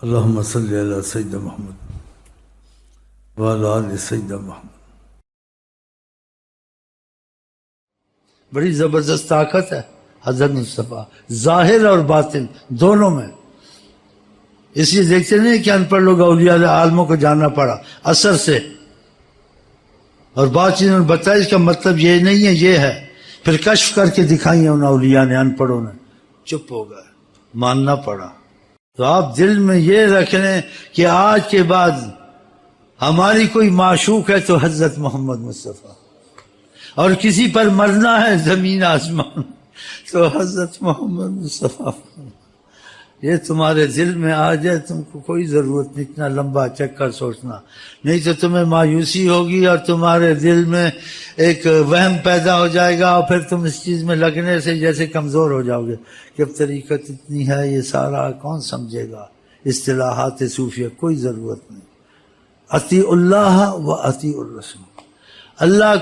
اللہم صلی علی سیدنا محمد وعلی آل سیدنا محمد۔ بڑی زبردست طاقت ہے حضرت مصطفیٰ، ظاہر اور باطن دونوں میں۔ اس لیے دیکھتے نہیں کہ ان پڑھ لوگ اولیاء عالموں کو جاننا پڑا اثر سے، اور بات چیزوں نے بتایا اس کا مطلب یہ نہیں ہے، یہ ہے، پھر کشف کر کے دکھائی ان اولیاء نے، ان پڑھوں نے چپ ہو گئے، ماننا پڑا۔ تو آپ دل میں یہ رکھ لیں کہ آج کے بعد ہماری کوئی معشوق ہے تو حضرت محمد مصطفیٰ، اور کسی پر مرنا ہے زمین آسمان تو حضرت محمد مصطفیٰ۔ یہ تمہارے دل میں آ جائے، تم کو کوئی ضرورت نہیں اتنا لمبا چکر سوچنا، نہیں تو تمہیں مایوسی ہوگی اور تمہارے دل میں ایک وہم پیدا ہو جائے گا، اور پھر تم اس چیز میں لگنے سے جیسے کمزور ہو جاؤ گے کہ اب طریقت اتنی ہے، یہ سارا کون سمجھے گا، اصطلاحات صوفیہ کوئی ضرورت نہیں۔ اطیع اللہ و اطیع الرسول، اللہ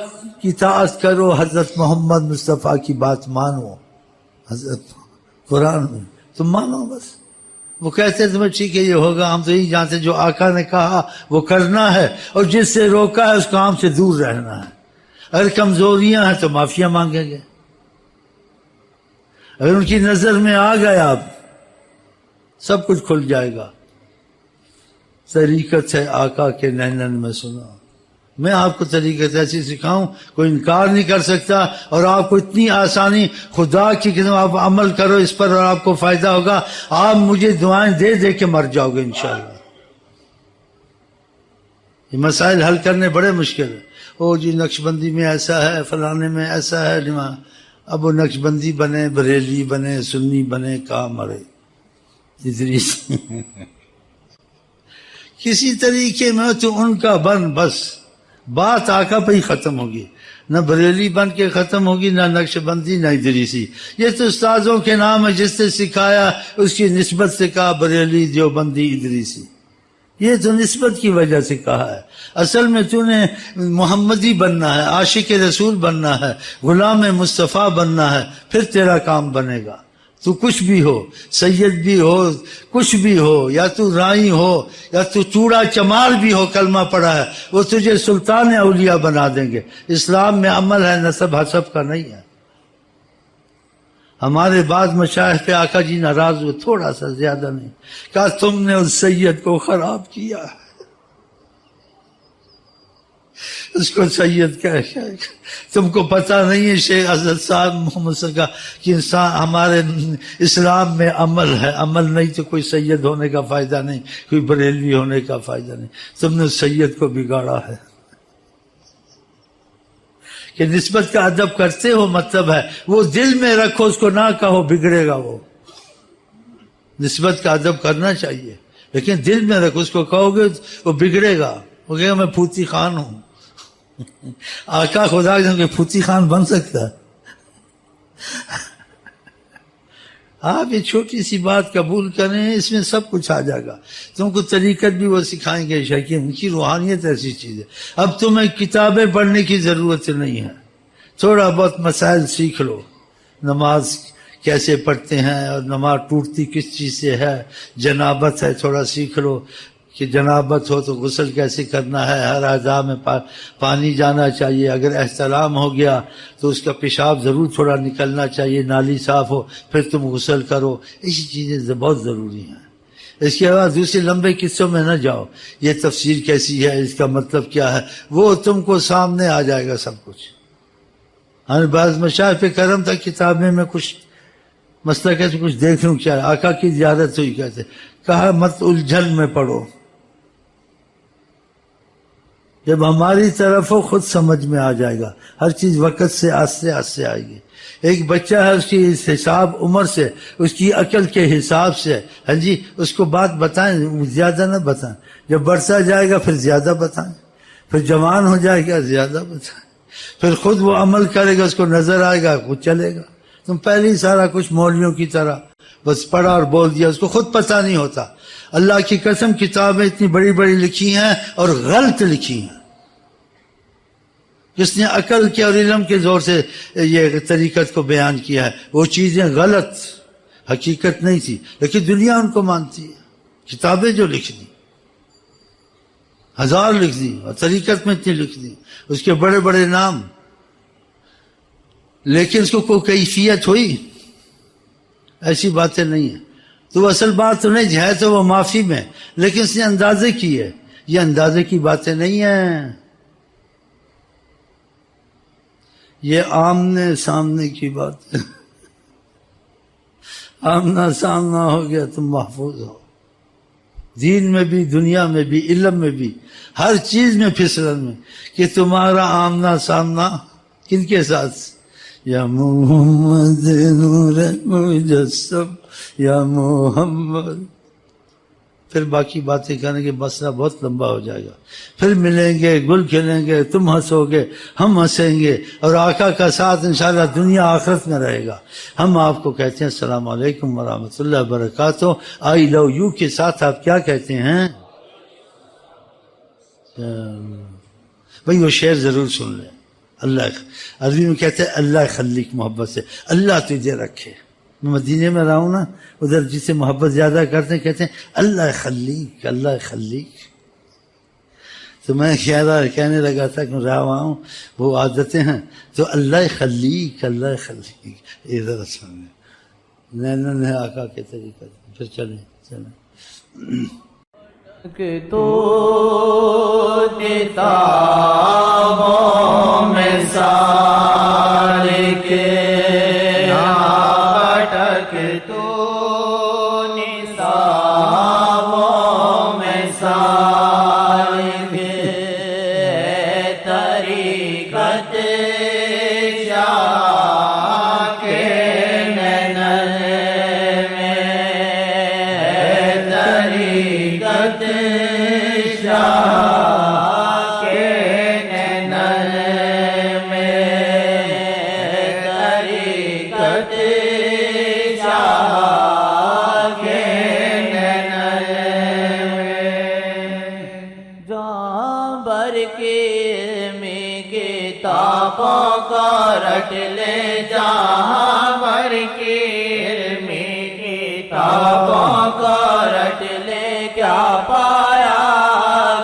کی اطاعت کرو، حضرت محمد مصطفیٰ کی بات مانو، حضرت قرآن میں تم مانو بس۔ وہ کہتے ہیں تمہیں ٹھیک ہے یہ ہوگا، ہم تو یہی جانتے جو آقا نے کہا وہ کرنا ہے، اور جس سے روکا ہے اس کام سے دور رہنا ہے۔ اگر کمزوریاں ہیں تو معافیاں مانگیں گے، اگر ان کی نظر میں آ گئے آپ سب کچھ کھل جائے گا۔ طریقت ہے آقا کے نینن میں سنا، میں آپ کو طریقت ایسی سکھاؤں کوئی انکار نہیں کر سکتا، اور آپ کو اتنی آسانی، خدا کی قسم آپ عمل کرو اس پر اور آپ کو فائدہ ہوگا، آپ مجھے دعائیں دے دے کے مر جاؤ گے انشاءاللہ۔ یہ مسائل حل کرنے بڑے مشکل ہیں۔ او جی نقش بندی میں ایسا ہے، فلانے میں ایسا ہے، اب وہ نقش بندی بنے، بریلی بنے، سنی بنے، کہاں مرے ادریس کسی طریقے میں تو ان کا بن، بس بات آقا پہ ہی ختم ہوگی، نہ بریلی بن کے ختم ہوگی، نہ نقش بندی، نہ ادریسی۔ یہ تو استاذوں کے نام ہے، جس نے سکھایا اس کی نسبت سے کہا بریلی، دیوبندی، ادریسی، یہ تو نسبت کی وجہ سے کہا ہے۔ اصل میں تو نے محمدی بننا ہے، عاشق رسول بننا ہے، غلام مصطفیٰ بننا ہے، پھر تیرا کام بنے گا۔ تو کچھ بھی ہو، سید بھی ہو، کچھ بھی ہو، یا تو رائی ہو یا تو چوڑا چمار بھی ہو، کلمہ پڑھا ہے، وہ تجھے سلطان اولیاء بنا دیں گے۔ اسلام میں عمل ہے، نسب حسب کا نہیں ہے۔ ہمارے بعض مشائخ پہ آقا جی ناراض ہوئے، تھوڑا سا، زیادہ نہیں، کہا تم نے اس سید کو خراب کیا ہے، اس کو سید کہہ، تم کو پتہ نہیں ہے شیخ حضرت صاحب محمد صلی اللہ علیہ وسلم کہ انسان ہمارے اسلام میں عمل ہے، عمل نہیں تو کوئی سید ہونے کا فائدہ نہیں، کوئی بریلوی ہونے کا فائدہ نہیں۔ تم نے سید کو بگاڑا ہے کہ نسبت کا ادب کرتے ہو، مطلب ہے وہ دل میں رکھو، اس کو نہ کہو، بگڑے گا وہ۔ نسبت کا ادب کرنا چاہیے لیکن دل میں رکھو، اس کو کہو گے وہ بگڑے گا، وہ کہے گا میں پھوتی خان ہوں۔ آقا خدا کہ پھوتی خان بن سکتا ہے؟ آپ یہ چھوٹی سی بات قبول کریں، اس میں سب کچھ آ جائے گا۔ تم کو طریقت بھی وہ سکھائیں گے، شیخین ان کی روحانیت ایسی چیز ہے۔ اب تمہیں کتابیں پڑھنے کی ضرورت نہیں ہے، تھوڑا بہت مسائل سیکھ لو، نماز کیسے پڑھتے ہیں اور نماز ٹوٹتی کس چیز سے ہے، جنابت ہے تھوڑا سیکھ لو کہ جنابت ہو تو غسل کیسے کرنا ہے، ہر اعضاء میں پانی جانا چاہیے، اگر احتلام ہو گیا تو اس کا پیشاب ضرور تھوڑا نکلنا چاہیے، نالی صاف ہو، پھر تم غسل کرو۔ ایسی چیزیں بہت ضروری ہیں۔ اس کے بعد دوسرے لمبے قصوں میں نہ جاؤ، یہ تفسیر کیسی ہے، اس کا مطلب کیا ہے، وہ تم کو سامنے آ جائے گا سب کچھ۔ ہمیں بعض مشائخ پہ کرم تھا، کتابیں میں کچھ مسئلہ کیسے کچھ دیکھ لوں کیا، آقا کی زیارت ہوئی کہتے، کہا مت الجھن میں پڑھو، جب ہماری طرف ہو خود سمجھ میں آ جائے گا، ہر چیز وقت سے آستے آستے آئے گی۔ ایک بچہ ہے، اس کی اس حساب عمر سے، اس کی عقل کے حساب سے، ہاں جی، اس کو بات بتائیں، زیادہ نہ بتائیں، جب بڑھتا جائے گا پھر زیادہ بتائیں، پھر جوان ہو جائے گا زیادہ بتائیں، پھر خود وہ عمل کرے گا، اس کو نظر آئے گا، خود چلے گا۔ تم پہلے ہی سارا کچھ مولویوں کی طرح بس پڑھا اور بول دیا، اس کو خود پتہ نہیں ہوتا۔ اللہ کی قسم کتابیں اتنی بڑی بڑی لکھی ہیں اور غلط لکھی ہیں۔ جس نے عقل کے اور علم کے زور سے یہ طریقت کو بیان کیا ہے، وہ چیزیں غلط، حقیقت نہیں تھی، لیکن دنیا ان کو مانتی ہے۔ کتابیں جو لکھ دی 1000 لکھ دی اور طریقت میں اتنی لکھ دی، اس کے بڑے بڑے نام، لیکن اس کو کوئی کیفیت ہوئی؟ ایسی باتیں نہیں ہیں۔ تو اصل بات تو نہیں ہے، تو وہ معافی میں، لیکن اس نے اندازے کی ہے، یہ اندازے کی باتیں نہیں ہیں، یہ آمنے سامنے کی بات ہے۔ آمنا سامنا ہو گیا تم محفوظ ہو، دین میں بھی، دنیا میں بھی، علم میں بھی، ہر چیز میں پھسلن میں، کہ تمہارا آمنا سامنا کن کے ساتھ؟ یا محمد نور مجسم یا محمد، پھر باقی باتیں کرنے کے مسئلہ بہت لمبا ہو جائے گا۔ پھر ملیں گے، گل کھلیں گے، تم ہنسو گے، ہم ہنسیں گے، اور آقا کا ساتھ انشاءاللہ دنیا آخرت میں رہے گا۔ ہم آپ کو کہتے ہیں السلام علیکم ورحمۃ اللہ وبرکاتہ، آئی لو یو کے ساتھ آپ کیا کہتے ہیں؟ بھئی وہ شعر ضرور سن لیں۔ اللہ عربی میں کہتے ہیں اللہ خلیق، محبت سے اللہ تجھے رکھے۔ میں مدینے میں رہا ہوں نا، ادھر جس سے محبت زیادہ کرتے ہیں کہتے ہیں اللہ خلیق، اللہ خلیق۔ تو میں کہنے لگا تھا کہ رہا ہوں وہ عادتیں ہیں، تو اللہ خلیق، اللہ خلیق، ادھر سن لیں آقا کے طریقے۔ پھر چلیں کہ تو کتابوں میں سالک نہ بھٹک، تو نصابوں میں سالک طریقت شاہ کے نینل میں، طریقت شاہ کے نینل میں، طریقت شاہ کے نینل میں، جہاں بھر کے میں کتابوں کو رٹ لے، جہاں بھر کے میں کتابوں کو رٹ لے، کیا پایا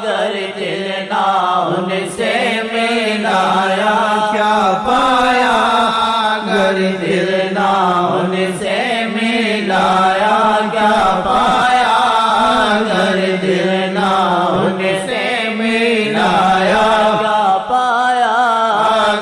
گر دل نہ ان سے ملایا، کیا پایا گر دل نہ ان سے ملایا، کیا پایا گر دل نہ ان سے ملایا، کیا پایا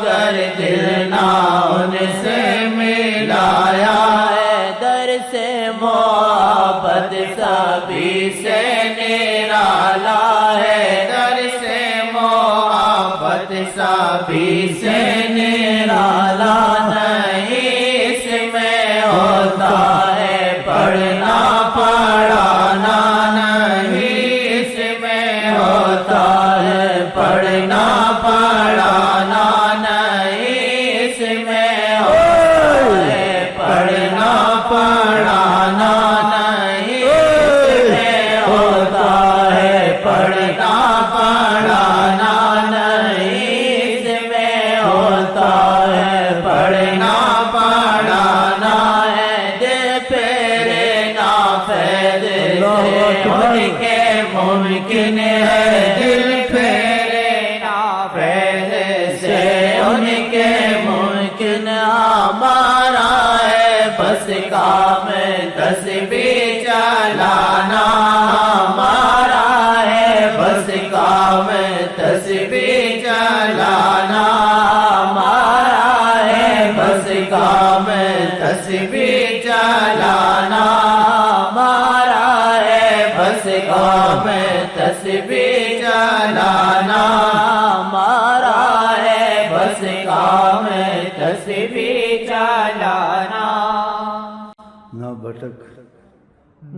گر دل نہ ان سے ملایا، ہے در سے محبت سبھی سے نرالا، ہے در سے محبت سبھی سے نرالا، نہیں اس میں ہوتا ہے پڑھنا پڑھانا، نہیں اس میں ہوتا ہے پڑھنا پڑھانا، نہیں اس میں ہوتا ہے پڑھنا پڑھانا، نہیں اس میں ہوتا ہے پڑھنا پڑھانا، نہیں اس میں ہوتا ہے پڑھنا پڑھانا، ہے دل پیرے نافید ان کے ممکن ہے، دل پیرے نافید سے ان کے ممکن، ہمارا ہے بس کام تسبیح چلانا، ہمارا ہے بس کام تسبیح چلانا، ہمارا ہے بس کام تسبیح چلانا، ہمارا ہے بس کام تسبیح چلانا، ہمارا ہے بس کام تسبیح چلانا، نہ بھٹک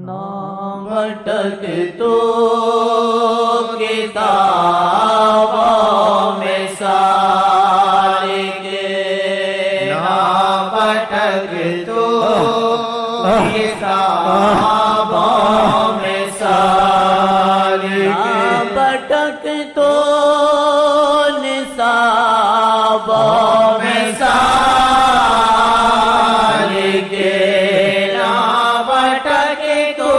نہ بھٹک تو کتابوں میں سالک، نہ بھٹک تو کتابوں میں سالک، نہ بھٹک تو نصابوں میں سالک، نہ بھٹک تو